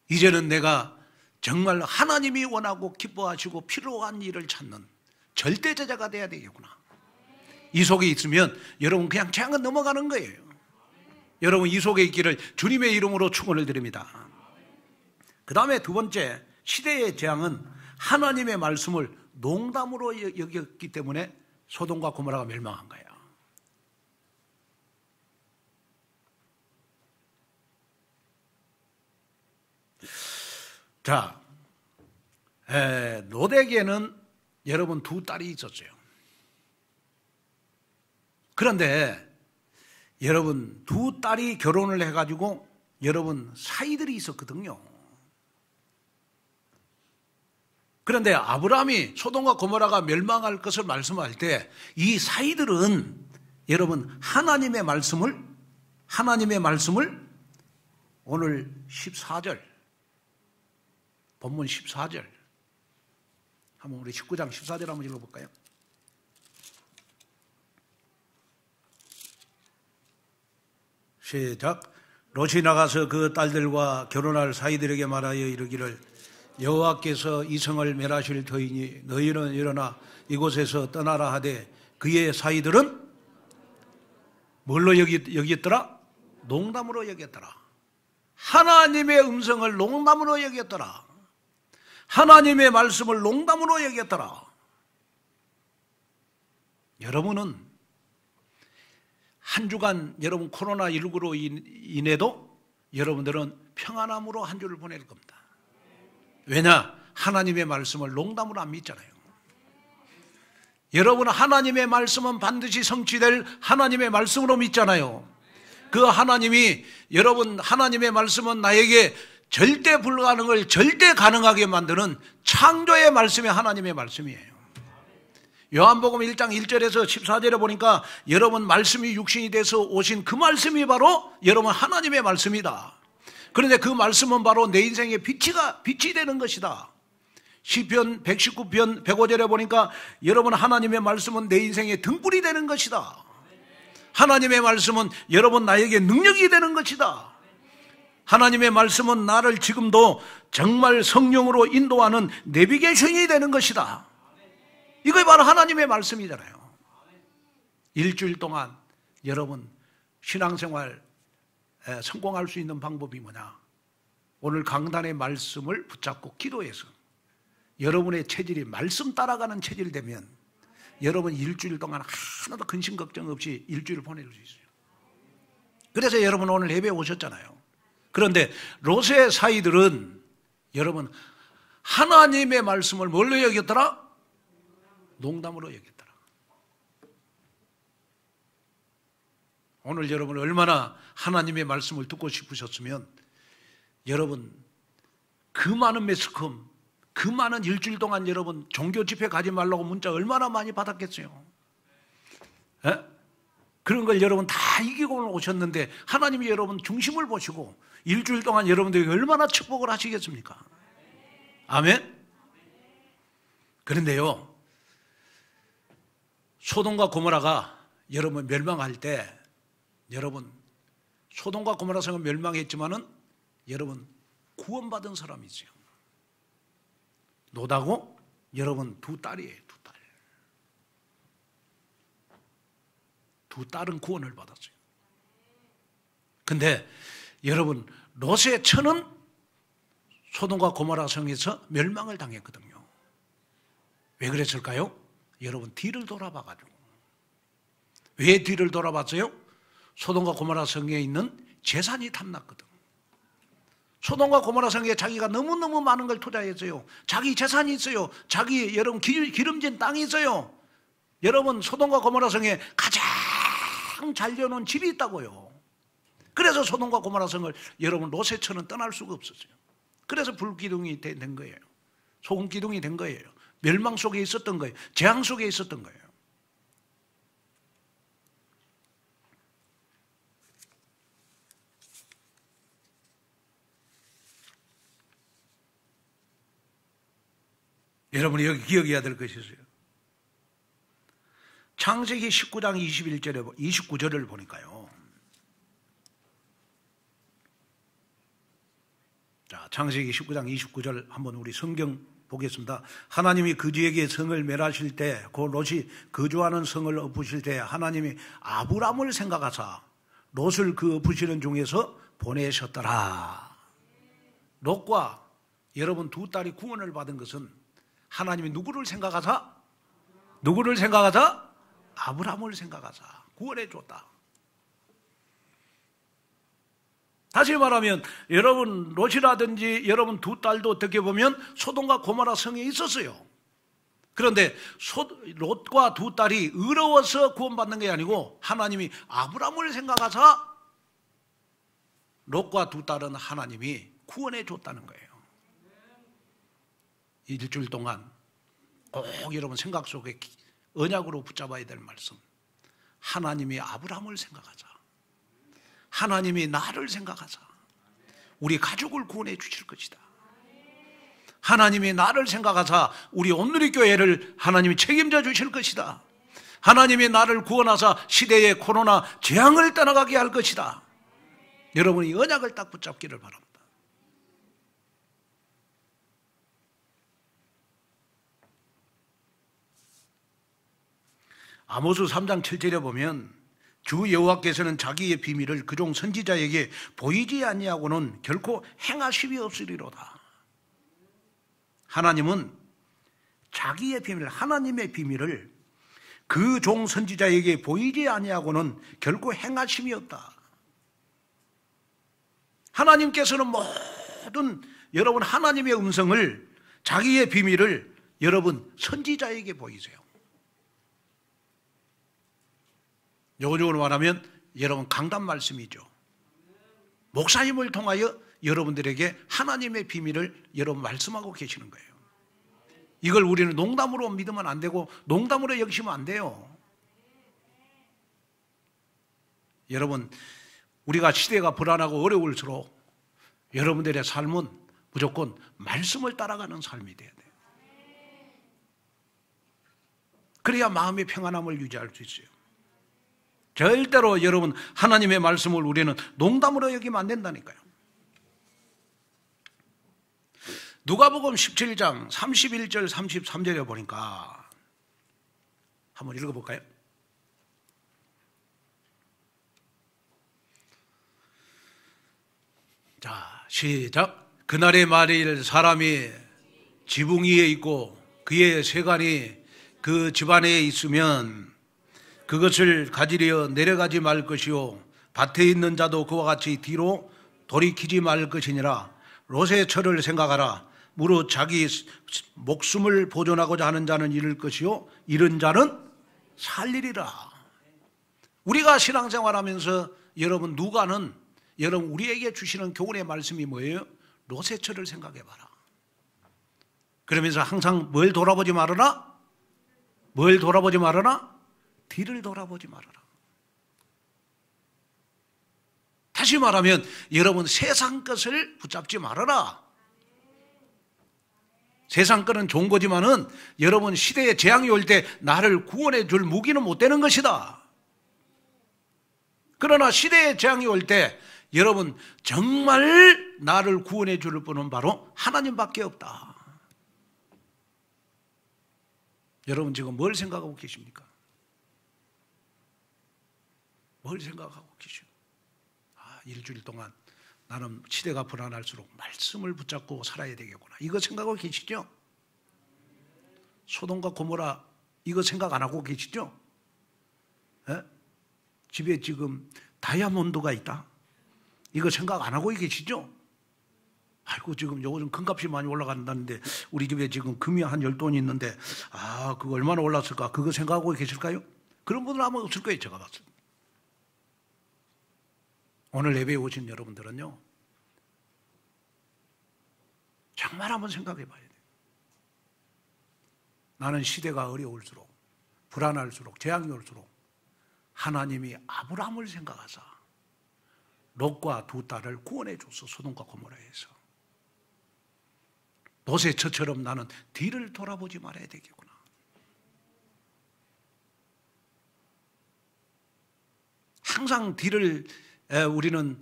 [SPEAKER 1] 이제는 내가 정말 하나님이 원하고 기뻐하시고 필요한 일을 찾는 절대 제자가 돼야 되겠구나. 이 속에 있으면 여러분 그냥 재앙은 넘어가는 거예요. 여러분 이 속에 있기를 주님의 이름으로 축원을 드립니다. 그 다음에 두 번째, 시대의 재앙은 하나님의 말씀을 농담으로 여겼기 때문에 소돔과 고모라가 멸망한 거예요. 자, 롯에게는 여러분 두 딸이 있었어요. 그런데 여러분 두 딸이 결혼을 해가지고 여러분 사이들이 있었거든요. 그런데 아브라함이 소돔과 고모라가 멸망할 것을 말씀할 때 이 사이들은 여러분 하나님의 말씀을 오늘 14절 본문 14절 한번 우리 19장 14절 한번 읽어볼까요? 시작. 롯이 나가서 그 딸들과 결혼할 사이들에게 말하여 이르기를 여호와께서 이 성을 멸하실 터이니 너희는 일어나 이곳에서 떠나라 하되 그의 사이들은 뭘로 여겼더라? 농담으로 여겼더라. 하나님의 음성을 농담으로 여겼더라. 하나님의 말씀을 농담으로 여겼더라. 여러분은 한 주간 여러분 코로나19로 인해도 여러분들은 평안함으로 한 주를 보낼 겁니다. 왜냐? 하나님의 말씀을 농담으로 안 믿잖아요. 여러분 하나님의 말씀은 반드시 성취될 하나님의 말씀으로 믿잖아요. 그 하나님이 여러분 하나님의 말씀은 나에게 절대 불가능을 절대 가능하게 만드는 창조의 말씀이 하나님의 말씀이에요. 요한복음 1장 1절에서 14절에 보니까 여러분 말씀이 육신이 돼서 오신 그 말씀이 바로 여러분 하나님의 말씀이다. 그런데 그 말씀은 바로 내 인생의 빛이 되는 것이다. 시편 119편 105절에 보니까 여러분 하나님의 말씀은 내 인생의 등불이 되는 것이다. 하나님의 말씀은 여러분 나에게 능력이 되는 것이다. 하나님의 말씀은 나를 지금도 정말 성령으로 인도하는 내비게이션이 되는 것이다. 이거 바로 하나님의 말씀이잖아요. 일주일 동안 여러분 신앙생활 성공할 수 있는 방법이 뭐냐? 오늘 강단의 말씀을 붙잡고 기도해서 여러분의 체질이 말씀 따라가는 체질이 되면 여러분 일주일 동안 하나도 근심 걱정 없이 일주일을 보낼 수 있어요. 그래서 여러분 오늘 예배에 오셨잖아요. 그런데 롯의 사이들은 여러분 하나님의 말씀을 뭘로 여겼더라? 농담으로 여겼더라. 오늘 여러분 얼마나 하나님의 말씀을 듣고 싶으셨으면 여러분 그 많은 매스컴 그 많은 일주일 동안 여러분 종교 집회 가지 말라고 문자 얼마나 많이 받았겠어요. 에? 그런 걸 여러분 다 이기고 오셨는데 하나님이 여러분 중심을 보시고 일주일 동안 여러분들이 얼마나 축복을 하시겠습니까? 아멘? 그런데요 소돔과 고모라가 여러분 멸망할 때 여러분 소돔과 고모라 성은 멸망했지만은 여러분 구원받은 사람이 있어요. 롯하고 여러분 두 딸이에요. 두 딸. 두 딸은 구원을 받았어요. 근데 여러분 롯의 처는 소돔과 고모라 성에서 멸망을 당했거든요. 왜 그랬을까요? 여러분 뒤를 돌아봐가지고. 왜 뒤를 돌아봤어요? 소돔과 고모라 성에 있는 재산이 탐났거든. 소돔과 고모라 성에 자기가 너무너무 많은 걸 투자했어요. 자기 재산이 있어요. 자기 여러분 기름진 땅이 있어요. 여러분 소돔과 고모라 성에 가장 잘 지어놓은 집이 있다고요. 그래서 소돔과 고모라 성을 여러분 롯의 처는 떠날 수가 없었어요. 그래서 불기둥이 된 거예요. 소금 기둥이 된 거예요. 멸망 속에 있었던 거예요. 재앙 속에 있었던 거예요. 여러분이 여기 기억해야 될 것이 있어요. 창세기 19장 29절을 보니까요. 자, 창세기 19장 29절 한번 우리 성경 보겠습니다. 하나님이 그지에게 성을 멸하실 때, 그 롯이 거주하는 성을 엎으실 때 하나님이 아브람을 생각하사 롯을 그 엎으시는 중에서 보내셨더라. 롯과 여러분 두 딸이 구원을 받은 것은 하나님이 누구를 생각하사? 누구를 생각하사? 아브라함을 생각하사 구원해 줬다. 다시 말하면 여러분 롯이라든지 여러분 두 딸도 어떻게 보면 소돔과 고모라 성에 있었어요. 그런데 롯과 두 딸이 의로워서 구원받는 게 아니고 하나님이 아브라함을 생각하사 롯과 두 딸은 하나님이 구원해 줬다는 거예요. 일주일 동안 꼭 여러분 생각 속에 언약으로 붙잡아야 될 말씀. 하나님이 아브라함을 생각하자. 하나님이 나를 생각하자. 우리 가족을 구원해 주실 것이다. 하나님이 나를 생각하사 우리 온누리 교회를 하나님이 책임져 주실 것이다. 하나님이 나를 구원하사 시대의 코로나 재앙을 떠나가게 할 것이다. 여러분이 언약을 딱 붙잡기를 바랍니다. 아모스 3장 7절에 보면 주 여호와께서는 자기의 비밀을 그종 선지자에게 보이지 아니하고는 결코 행하심이 없으리로다. 하나님은 자기의 비밀, 하나님의 비밀을 그 종 선지자에게 보이지 아니하고는 결코 행하심이 없다. 하나님께서는 모든 여러분 하나님의 음성을 자기의 비밀을 여러분 선지자에게 보이세요. 요즘으로 말하면 여러분 강단 말씀이죠. 목사님을 통하여 여러분들에게 하나님의 비밀을 여러분 말씀하고 계시는 거예요. 이걸 우리는 농담으로 믿으면 안 되고 농담으로 여기시면 안 돼요. 여러분 우리가 시대가 불안하고 어려울수록 여러분들의 삶은 무조건 말씀을 따라가는 삶이 돼야 돼요. 그래야 마음의 평안함을 유지할 수 있어요. 절대로 여러분 하나님의 말씀을 우리는 농담으로 여기면 안 된다니까요. 누가복음 17장 31절 33절에 보니까 한번 읽어볼까요? 자, 시작. 그날의 말일 사람이 지붕 위에 있고 그의 세간이 그 집안에 있으면 그것을 가지려 내려가지 말 것이요 밭에 있는 자도 그와 같이 뒤로 돌이키지 말 것이니라. 롯의 철을 생각하라. 무릇 자기 목숨을 보존하고자 하는 자는 잃을 것이요 잃은 자는 살리리라. 우리가 신앙생활하면서 여러분 누가는 여러분 우리에게 주시는 교훈의 말씀이 뭐예요? 롯의 철을 생각해봐라. 그러면서 항상 뭘 돌아보지 말아라? 뭘 돌아보지 말아라? 뒤를 돌아보지 말아라. 다시 말하면 여러분 세상 것을 붙잡지 말아라. 세상 것은 좋은 거지만은 여러분 시대의 재앙이 올 때 나를 구원해 줄 무기는 못 되는 것이다. 그러나 시대의 재앙이 올 때 여러분 정말 나를 구원해 줄 분은 바로 하나님밖에 없다. 여러분 지금 뭘 생각하고 계십니까? 뭘 생각하고 계시오? 일주일 동안 나는 시대가 불안할수록 말씀을 붙잡고 살아야 되겠구나. 이거 생각하고 계시죠? 소돔과 고모라 이거 생각 안 하고 계시죠? 에? 집에 지금 다이아몬드가 있다. 이거 생각 안 하고 계시죠? 아이고 지금 요즘 금값이 많이 올라간다는데 우리 집에 지금 금이 한 10돈이 있는데 그거 얼마나 올랐을까? 그거 생각하고 계실까요? 그런 분은 아마 없을 거예요. 제가 봤을 때. 오늘 예배에 오신 여러분들은요 정말 한번 생각해 봐야 돼요. 나는 시대가 어려울수록 불안할수록 재앙이 올수록 하나님이 아브라함을 생각하사 롯과 두 딸을 구원해 줬어. 소돔과 고모라에서. 롯의 처처럼 나는 뒤를 돌아보지 말아야 되겠구나. 항상 뒤를 우리는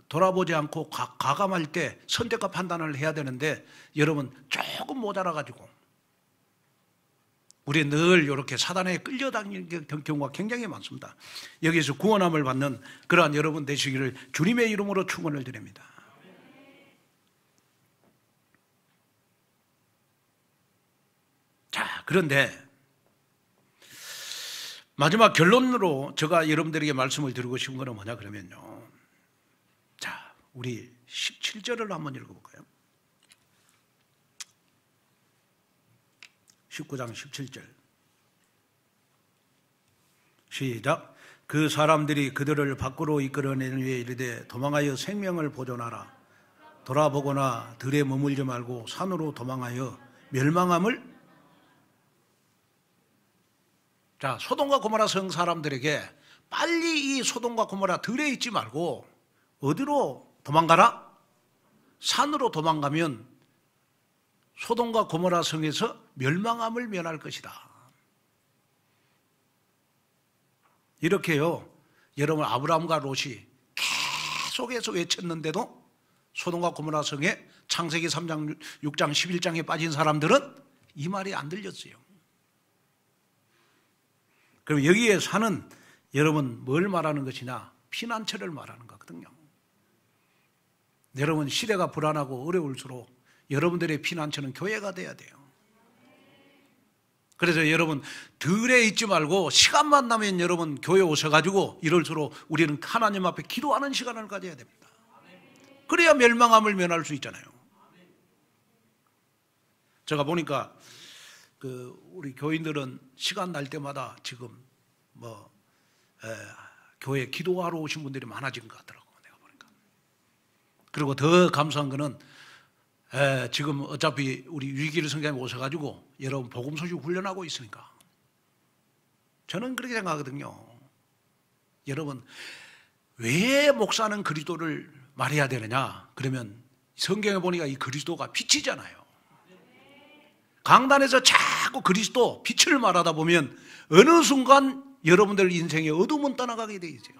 [SPEAKER 1] 돌아보지 않고 과감할 때 선택과 판단을 해야 되는데 여러분 조금 모자라가지고 우리 늘 이렇게 사단에 끌려다니는 경우가 굉장히 많습니다. 여기서 구원함을 받는 그러한 여러분 되시기를 주님의 이름으로 축원을 드립니다. 자, 그런데 마지막 결론으로 제가 여러분들에게 말씀을 드리고 싶은 것은 뭐냐 그러면요. 자, 우리 17절을 한번 읽어볼까요? 19장 17절. 시작. 그 사람들이 그들을 밖으로 이끌어낸 후에 이르되 도망하여 생명을 보존하라. 돌아보거나 들에 머물지 말고 산으로 도망하여 멸망함을. 자, 소돔과 고모라 성 사람들에게 빨리 이 소돔과 고모라 들에 있지 말고 어디로 도망가라? 산으로 도망가면 소돔과 고모라 성에서 멸망함을 면할 것이다. 이렇게요, 여러분 아브라함과 롯이 계속해서 외쳤는데도 소돔과 고모라 성에 창세기 3장, 6장, 11장에 빠진 사람들은 이 말이 안 들렸어요. 그럼 여기에 사는 여러분 뭘 말하는 것이냐? 피난처를 말하는 거거든요. 여러분 시대가 불안하고 어려울수록 여러분들의 피난처는 교회가 돼야 돼요. 그래서 여러분 들에 있지 말고 시간만 나면 여러분 교회 오셔가지고 이럴수록 우리는 하나님 앞에 기도하는 시간을 가져야 됩니다. 그래야 멸망함을 면할 수 있잖아요. 제가 보니까 우리 교인들은 시간 날 때마다 지금 교회 기도하러 오신 분들이 많아진 것 같더라고요. 내가 보니까. 그리고 더 감사한 거는 지금 어차피 우리 위기를 성경에 오셔가지고 여러분 복음 소식 훈련하고 있으니까 저는 그렇게 생각하거든요. 여러분 왜 목사는 그리스도를 말해야 되느냐? 그러면 성경에 보니까 이 그리스도가 빛이잖아요. 강단에서 자꾸 그리스도 빛을 말하다 보면 어느 순간 여러분들 인생의 어둠은 떠나가게 돼 있어요.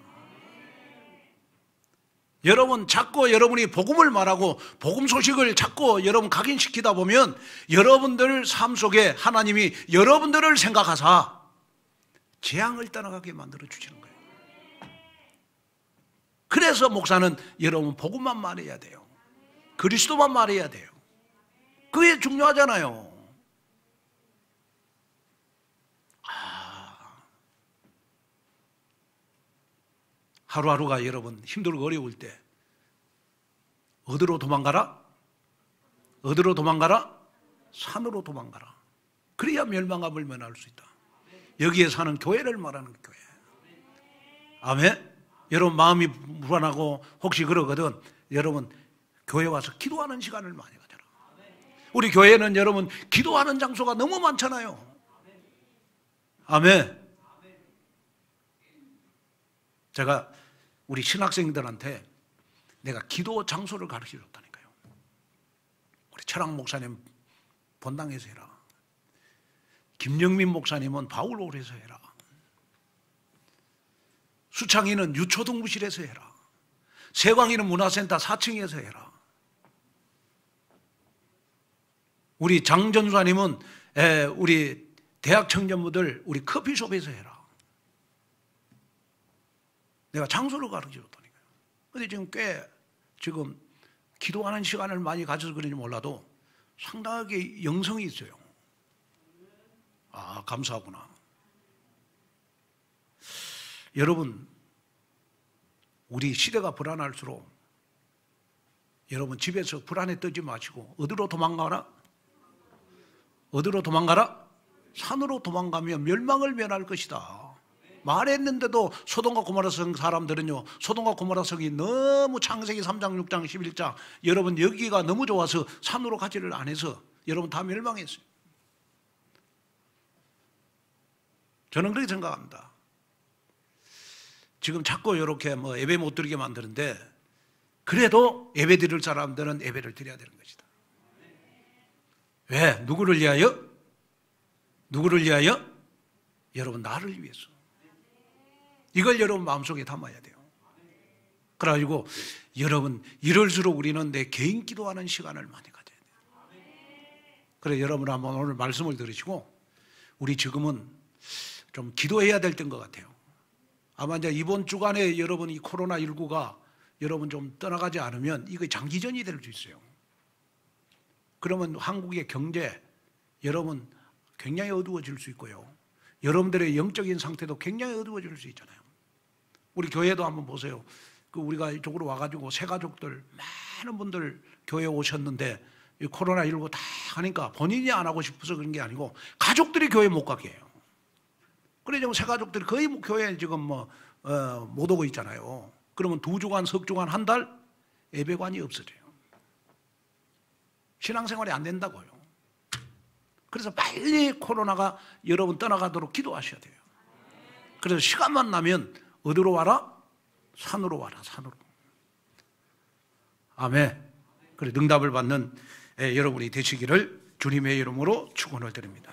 [SPEAKER 1] 여러분 자꾸 여러분이 복음을 말하고 복음 소식을 자꾸 여러분 각인시키다 보면 여러분들 삶 속에 하나님이 여러분들을 생각하사 재앙을 떠나가게 만들어 주시는 거예요. 그래서 목사는 여러분 복음만 말해야 돼요. 그리스도만 말해야 돼요. 그게 중요하잖아요. 하루하루가 여러분 힘들고 어려울 때 어디로 도망가라? 어디로 도망가라? 산으로 도망가라. 그래야 멸망함을 면할 수 있다. 여기에 사는 교회를 말하는 교회. 아멘? 여러분 마음이 불안하고 혹시 그러거든 여러분 교회 와서 기도하는 시간을 많이 가져라. 우리 교회는 여러분 기도하는 장소가 너무 많잖아요. 아멘. 제가 우리 신학생들한테 내가 기도 장소를 가르쳐 줬다니까요. 우리 철학 목사님 본당에서 해라. 김영민 목사님은 바울홀에서 해라. 수창이는 유초등부실에서 해라. 세광이는 문화센터 4층에서 해라. 우리 장전수사님은 우리 대학 청년부들 우리 커피숍에서 해라. 내가 장소를 가르쳐 줬다니까요. 근데 지금 기도하는 시간을 많이 가져서 그런지 몰라도 상당하게 영성이 있어요. 아, 감사하구나. 여러분, 우리 시대가 불안할수록 여러분 집에서 불안에 떨지 마시고 어디로 도망가라? 어디로 도망가라? 산으로 도망가면 멸망을 면할 것이다. 말했는데도 소돔과 고모라 성 사람들은요, 소돔과 고모라 성이 너무 창세기 3장, 6장, 11장 여러분 여기가 너무 좋아서 산으로 가지를 안 해서 여러분 다 멸망했어요. 저는 그렇게 생각합니다. 지금 자꾸 이렇게 예배 못 드리게 만드는데 그래도 예배 드릴 사람들은 예배를 드려야 되는 것이다. 왜? 누구를 위하여? 누구를 위하여? 여러분 나를 위해서. 이걸 여러분 마음속에 담아야 돼요. 그래가지고 여러분 이럴수록 우리는 내 개인 기도하는 시간을 많이 가져야 돼요. 그래 여러분 한번 오늘 말씀을 들으시고 우리 지금은 좀 기도해야 될 때인 것 같아요. 아마 이제 이번 주간에 여러분 이 코로나19가 여러분 좀 떠나가지 않으면 이거 장기전이 될 수 있어요. 그러면 한국의 경제 여러분 굉장히 어두워질 수 있고요. 여러분들의 영적인 상태도 굉장히 어두워질 수 있잖아요. 우리 교회도 한번 보세요. 우리가 이쪽으로 와가지고 새 가족들 많은 분들 교회에 오셨는데 이 코로나19 다 하니까 본인이 안 하고 싶어서 그런 게 아니고 가족들이 교회 못 가게 해요. 그래 지금 새 가족들이 거의 교회에 지금 못 오고 있잖아요. 그러면 2주간, 석주간, 한 달 예배관이 없어져요. 신앙생활이 안 된다고요. 그래서 빨리 코로나가 여러분 떠나가도록 기도하셔야 돼요. 그래서 시간만 나면 어디로 와라? 산으로 와라, 산으로. 아멘. 그래 응답을 받는 여러분이 되시기를 주님의 이름으로 축원을 드립니다.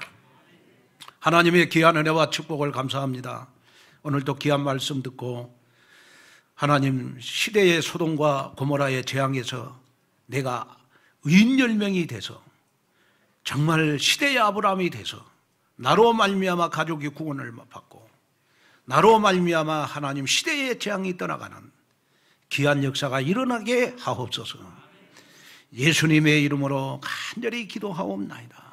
[SPEAKER 1] 하나님의 귀한 은혜와 축복을 감사합니다. 오늘도 귀한 말씀 듣고 하나님 시대의 소돔과 고모라의 재앙에서 내가 의인 10명이 돼서 정말 시대의 아브라함이 돼서 나로 말미암아 가족이 구원을 받고 나로 말미암아 하나님 시대의 재앙이 떠나가는 귀한 역사가 일어나게 하옵소서. 예수님의 이름으로 간절히 기도하옵나이다.